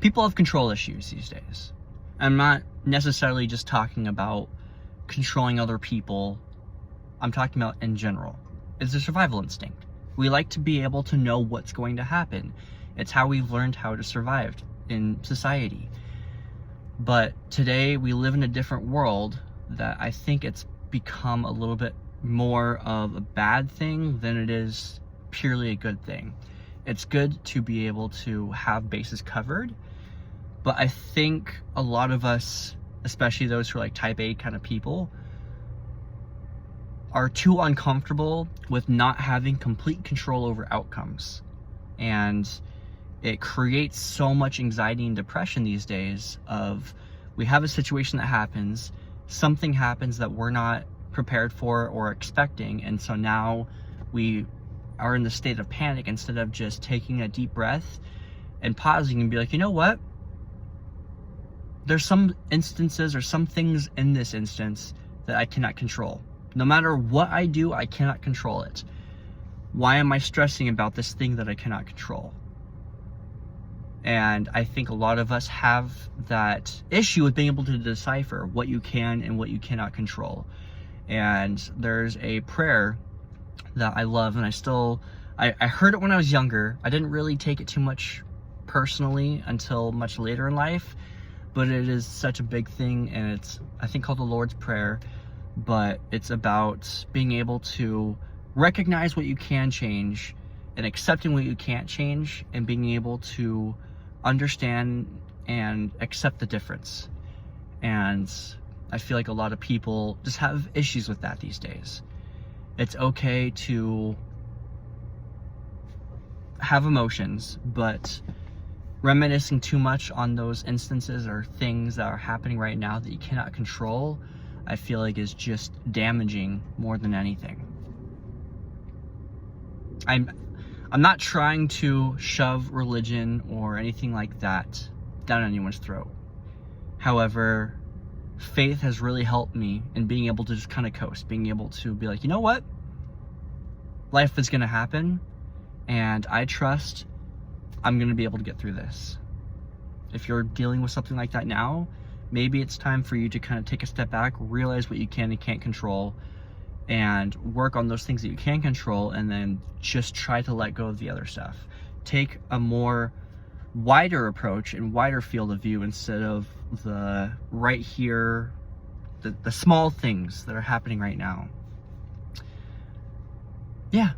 people have control issues these days. I'm not necessarily just talking about controlling other people. I'm talking about in general. It's a survival instinct. We like to be able to know what's going to happen. It's how we've learned how to survive in society. But today we live in a different world that I think it's become a little bit more of a bad thing than it is purely a good thing. It's good to be able to have bases covered, but I think a lot of us, especially those who are like type A kind of people, are too uncomfortable with not having complete control over outcomes. And it creates so much anxiety and depression these days of, we have a situation that happens, something happens that we're not prepared for or expecting, and so now we are in the state of panic instead of just taking a deep breath and pausing and be like, you know what? There's some instances or some things in this instance that I cannot control. No matter what I do, I cannot control it. Why am I stressing about this thing that I cannot control? And I think a lot of us have that issue with being able to decipher what you can and what you cannot control. And there's a prayer that I love, and I heard it when I was younger. I didn't really take it too much personally until much later in life, but it is such a big thing, and it's, I think, called the Lord's Prayer. But it's about being able to recognize what you can change and accepting what you can't change, and being able to understand and accept the difference. And I feel like a lot of people just have issues with that these days. It's okay to have emotions, but reminiscing too much on those instances or things that are happening right now that you cannot control, I feel like is just damaging more than anything. I'm not trying to shove religion or anything like that down anyone's throat. However, faith has really helped me in being able to just kind of coast, being able to be like, you know what? Life is going to happen, and I trust I'm going to be able to get through this. If you're dealing with something like that now, maybe it's time for you to kind of take a step back, realize what you can and can't control, and work on those things that you can control, and then just try to let go of the other stuff. Take a more wider approach and wider field of view instead of the right here, the small things that are happening right now. Yeah,